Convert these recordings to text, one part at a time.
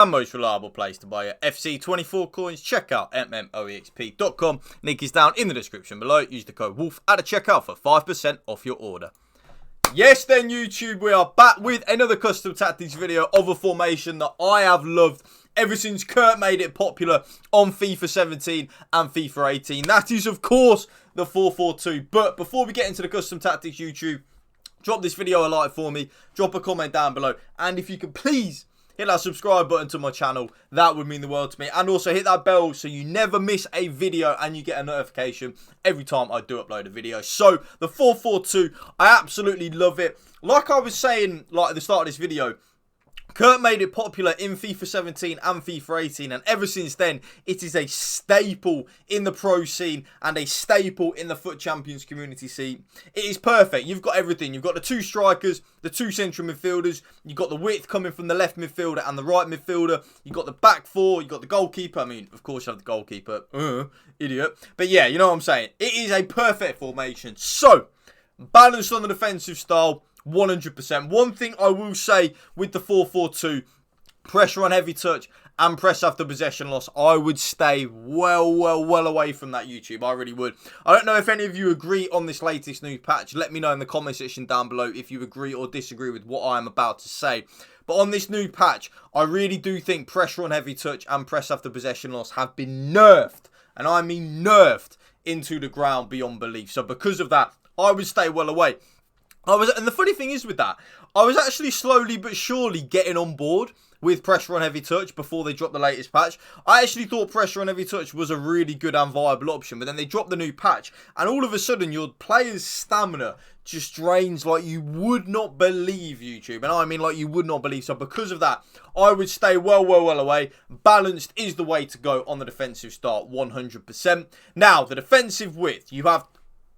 and most reliable place to buy your FC24 coins. Check out mmoexp.com. Link is down in the description below. Use the code WOLF at the checkout for 5% off your order. Yes then YouTube, we are back with another custom tactics video of a formation that I have loved ever since Kurt made it popular on FIFA 17 and FIFA 18. That is of course the 4-4-2. But before we get into the custom tactics YouTube, drop this video a like for me, drop a comment down below, and if you could please hit that subscribe button to my channel, that would mean the world to me. And also hit that bell so you never miss a video and you get a notification every time I do upload a video. So the 4-4-2, I absolutely love it. Like I was saying at the start of this video, Kurt made it popular in FIFA 17 and FIFA 18, and ever since then, it is a staple in the pro scene and a staple in the FUT Champions community scene. It is perfect. You've got everything. You've got the two strikers, the two central midfielders. You've got the width coming from the left midfielder and the right midfielder. You've got the back four. You've got the goalkeeper. I mean, of course you have the goalkeeper. Idiot. But yeah, you know what I'm saying. It is a perfect formation. So, balanced on the defensive style. 100%. One thing I will say with the 4-4-2, pressure on heavy touch and press after possession loss, I would stay well away from that, YouTube. I really would. I don't know if any of you agree on this latest new patch. Let me know in the comment section down below if you agree or disagree with what I am about to say. But on this new patch, I really do think pressure on heavy touch and press after possession loss have been nerfed. And I mean nerfed into the ground beyond belief. So because of that, I would stay well away. And the funny thing is with that, I was actually slowly but surely getting on board with pressure on heavy touch before they dropped the latest patch. I actually thought pressure on heavy touch was a really good and viable option, but then they dropped the new patch, and all of a sudden your player's stamina just drains like you would not believe, YouTube. And I mean like you would not believe. So because of that, I would stay well away. Balanced is the way to go on the defensive start, 100%. Now, the defensive width, you have...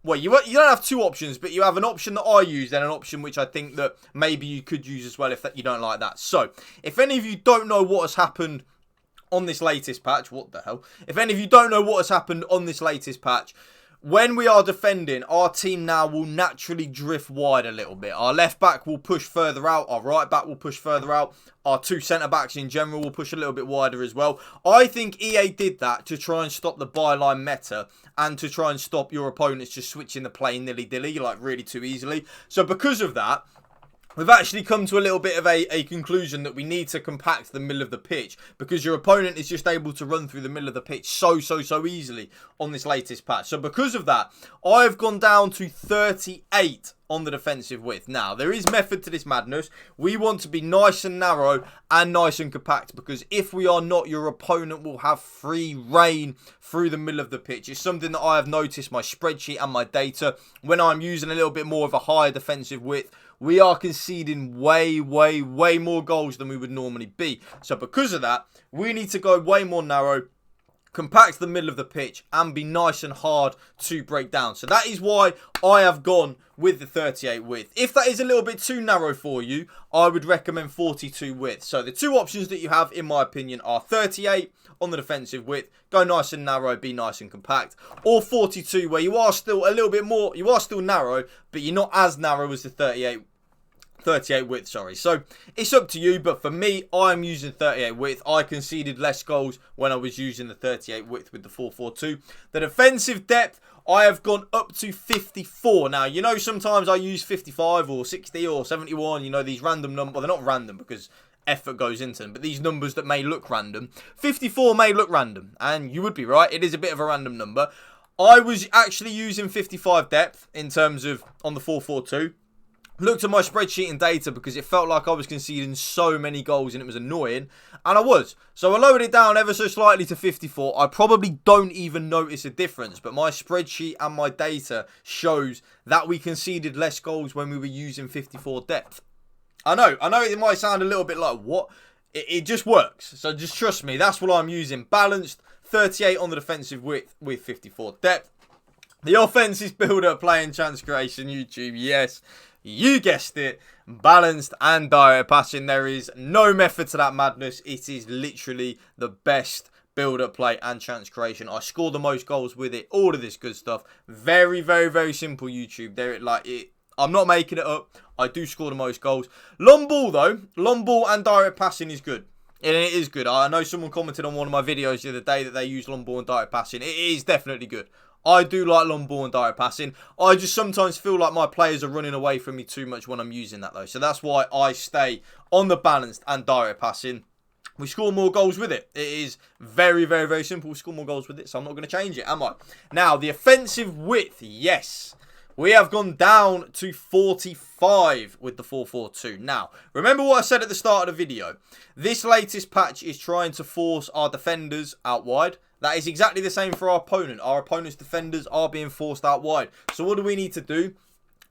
Well, you don't have two options, but you have an option that I use and an option which I think that maybe you could use as well if you don't like that. So, if any of you don't know what has happened on this latest patch, what the hell? If any of you don't know what has happened on this latest patch, when we are defending, our team now will naturally drift wide a little bit. Our left back will push further out. Our right back will push further out. Our two centre backs in general will push a little bit wider as well. I think EA did that to try and stop the byline meta and to try and stop your opponents just switching the play nilly-dilly, like really too easily. So because of that, we've actually come to a little bit of a conclusion that we need to compact the middle of the pitch because your opponent is just able to run through the middle of the pitch so easily on this latest patch. So because of that, I've gone down to 38 on the defensive width. Now, there is method to this madness. We want to be nice and narrow and nice and compact because if we are not, your opponent will have free reign through the middle of the pitch. It's something that I have noticed my spreadsheet and my data. When I'm using a little bit more of a higher defensive width, we are conceding way more goals than we would normally be. So because of that, we need to go way more narrow, compact the middle of the pitch, and be nice and hard to break down. So that is why I have gone with the 38 width. If that is a little bit too narrow for you, I would recommend 42 width. So the two options that you have, in my opinion, are 38 on the defensive width, go nice and narrow, be nice and compact, or 42 where you are still a little bit more, you are still narrow, but you're not as narrow as the 38 width, sorry. So it's up to you, but for me, I'm using 38 width. I conceded less goals when I was using the 38 width with the 4-4-2. The defensive depth, I have gone up to 54. Now, you know, sometimes I use 55 or 60 or 71, you know, these random numbers. Well, they're not random because effort goes into them, but these numbers that may look random. 54 may look random, and you would be right. It is a bit of a random number. I was actually using 55 depth in terms of on the 4-4-2. Looked at my spreadsheet and data because it felt like I was conceding so many goals and it was annoying. And I was. So I lowered it down ever so slightly to 54. I probably don't even notice a difference. But my spreadsheet and my data shows that we conceded less goals when we were using 54 depth. I know it might sound a little bit like, what? It just works. So just trust me. That's what I'm using. Balanced, 38 on the defensive width with 54 depth. The offense is build-up, play and chance creation. YouTube, yes. You guessed it, balanced and direct passing. There is no method to that madness. It is literally the best build-up play and chance creation. I score the most goals with it. All of this good stuff. Very simple, YouTube. I'm not making it up. I do score the most goals. Long ball, though. Long ball and direct passing is good. And it is good. I know someone commented on one of my videos the other day that they use long ball and direct passing. It is definitely good. I do like long ball and direct passing. I just sometimes feel like my players are running away from me too much when I'm using that though. So that's why I stay on the balanced and direct passing. We score more goals with it. It is very, very, very simple. We score more goals with it, so I'm not going to change it, am I? Now, the offensive width, yes. We have gone down to 45 with the 4-4-2. Now, remember what I said at the start of the video. This latest patch is trying to force our defenders out wide. That is exactly the same for our opponent. Our opponent's defenders are being forced out wide. So what do we need to do?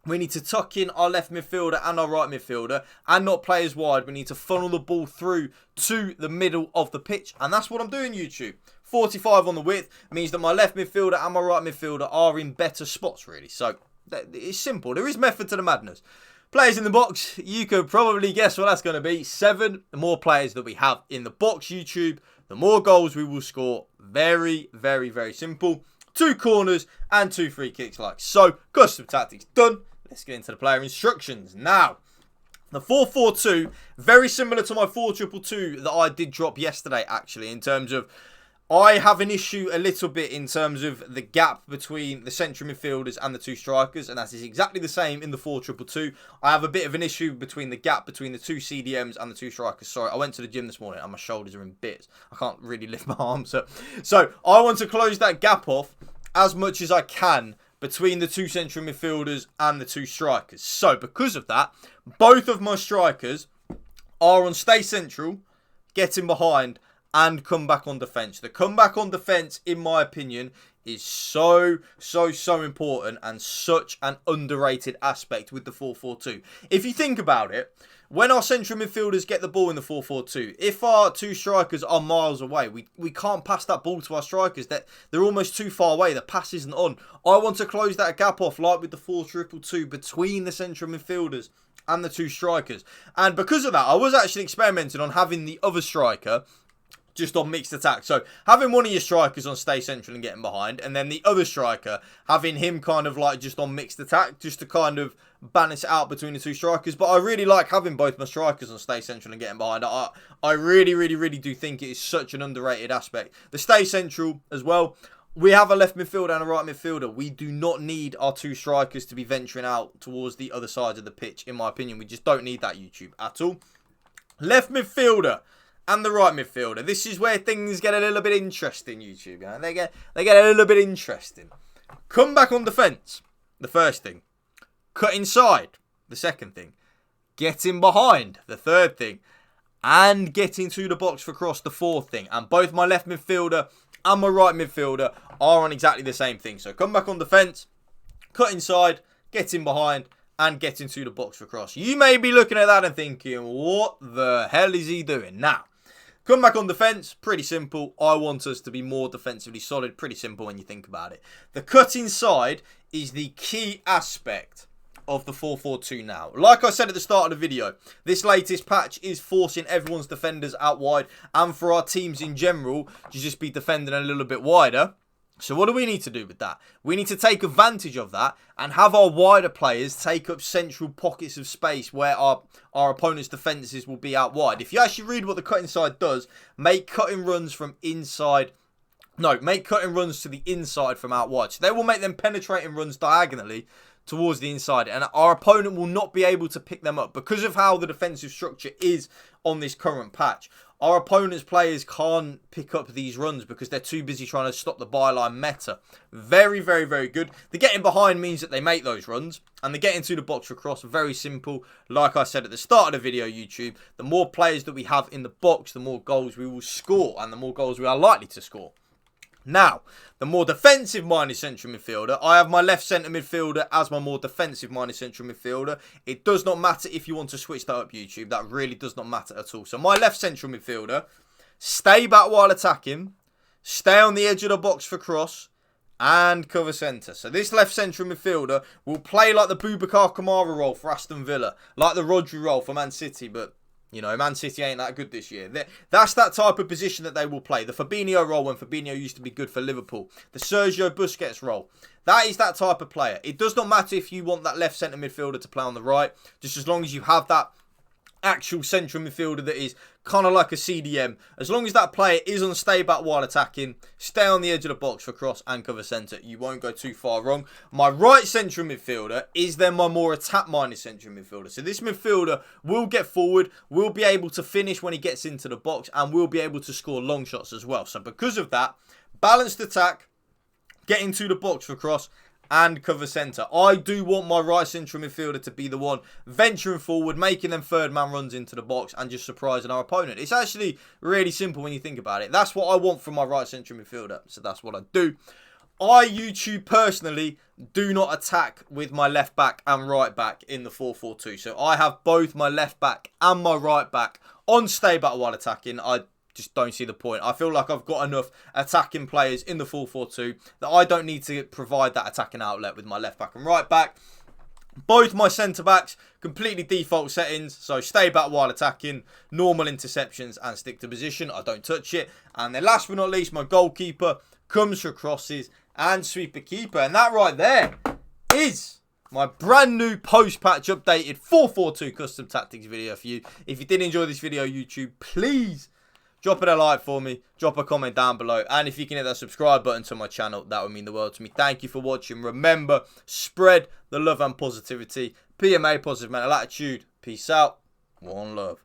We need to tuck in our left midfielder and our right midfielder and not play as wide. We need to funnel the ball through to the middle of the pitch. And that's what I'm doing, YouTube. 45 on the width means that my left midfielder and my right midfielder are in better spots, really. So it's simple. There is method to the madness. Players in the box, you could probably guess what that's going to be. 7. The more players that we have in the box, YouTube, the more goals we will score. Very, very, very simple. 2 corners and 2 free kicks like so. Custom tactics done. Let's get into the player instructions. Now, the 4-4-2, very similar to my 4-2-2 that I did drop yesterday, actually, in terms of I have an issue a little bit in terms of the gap between the central midfielders and the 2 strikers, and that is exactly the same in the 4-2-2. I have a bit of an issue between the gap between the 2 CDMs and the 2 strikers. Sorry, I went to the gym this morning and my shoulders are in bits. I can't really lift my arms up. So I want to close that gap off as much as I can between the 2 central midfielders and the 2 strikers. So, because of that, both of my strikers are on stay central, getting behind, and come back on defence. The comeback on defence, in my opinion, is so important and such an underrated aspect with the 4-4-2. If you think about it, when our central midfielders get the ball in the 4-4-2, if our 2 strikers are miles away, we can't pass that ball to our strikers. They're almost too far away. The pass isn't on. I want to close that gap off like with the 4-2-2 between the central midfielders and the 2 strikers. And because of that, I was actually experimenting on having the other striker just on mixed attack. So having one of your strikers on stay central and getting behind, and then the other striker having him kind of like just on mixed attack, just to kind of balance it out between the 2 strikers. But I really like having both my strikers on stay central and getting behind. I really do think it is such an underrated aspect. The stay central as well. We have a left midfielder and a right midfielder. We do not need our 2 strikers to be venturing out towards the other side of the pitch, in my opinion. We just don't need that, YouTube, at all. Left midfielder and the right midfielder. This is where things get a little bit interesting, YouTube. Yeah? They get a little bit interesting. Come back on defence, the first thing. Cut inside, the second thing. Getting behind, the third thing. And getting to the box for cross, the fourth thing. And both my left midfielder and my right midfielder are on exactly the same thing. So come back on defence, cut inside, getting behind, and getting to the box for cross. You may be looking at that and thinking, what the hell is he doing? Now, come back on defence, pretty simple. I want us to be more defensively solid. Pretty simple when you think about it. The cut inside is the key aspect of the 4-4-2 now. Like I said at the start of the video, this latest patch is forcing everyone's defenders out wide, and for our teams in general to just be defending a little bit wider. So what do we need to do with that? We need to take advantage of that and have our wider players take up central pockets of space where our opponent's defences will be out wide. If you actually read what the cut inside does, make cutting runs from inside. No, make cutting runs to the inside from out wide. So they will make them penetrating runs diagonally towards the inside, and our opponent will not be able to pick them up because of how the defensive structure is on this current patch. Our opponent's players can't pick up these runs because they're too busy trying to stop the byline meta. Very good. The getting behind means that they make those runs, and the getting to the box for cross, very simple. Like I said at the start of the video, YouTube, the more players that we have in the box, the more goals we will score, and the more goals we are likely to score. Now, the more defensive-minded central midfielder, I have my left centre midfielder as my more defensive-minded central midfielder. It does not matter if you want to switch that up, YouTube. That really does not matter at all. So my left central midfielder, stay back while attacking, stay on the edge of the box for cross, and cover centre. So this left central midfielder will play like the Boubacar Kamara role for Aston Villa, like the Rodri role for Man City, but you know, Man City ain't that good this year. That's that type of position that they will play. The Fabinho role, when Fabinho used to be good for Liverpool. The Sergio Busquets role. That is that type of player. It does not matter if you want that left centre midfielder to play on the right. Just as long as you have that actual central midfielder that is kind of like a CDM. As long as that player is on stay back while attacking, stay on the edge of the box for cross and cover centre, you won't go too far wrong. My right central midfielder is then my more attack-minded central midfielder. So this midfielder will get forward, will be able to finish when he gets into the box, and will be able to score long shots as well. So because of that, balanced attack, get into the box for cross, and cover centre. I do want my right central midfielder to be the one venturing forward, making them third man runs into the box and just surprising our opponent. It's actually really simple when you think about it. That's what I want from my right central midfielder. So that's what I do. I, YouTube, personally do not attack with my left back and right back in the 4-4-2. So I have both my left back and my right back on stay back while attacking. I just don't see the point. I feel like I've got enough attacking players in the 4-4-2 that I don't need to provide that attacking outlet with my left back and right back. Both my centre backs, completely default settings. So stay back while attacking, normal interceptions and stick to position. I don't touch it. And then last but not least, my goalkeeper comes for crosses and sweeper keeper. And that right there is my brand new post-patch updated 4-4-2 custom tactics video for you. If you did enjoy this video, YouTube, please drop it a like for me. Drop a comment down below. And if you can hit that subscribe button to my channel, that would mean the world to me. Thank you for watching. Remember, spread the love and positivity. PMA, positive mental attitude. Peace out. One love.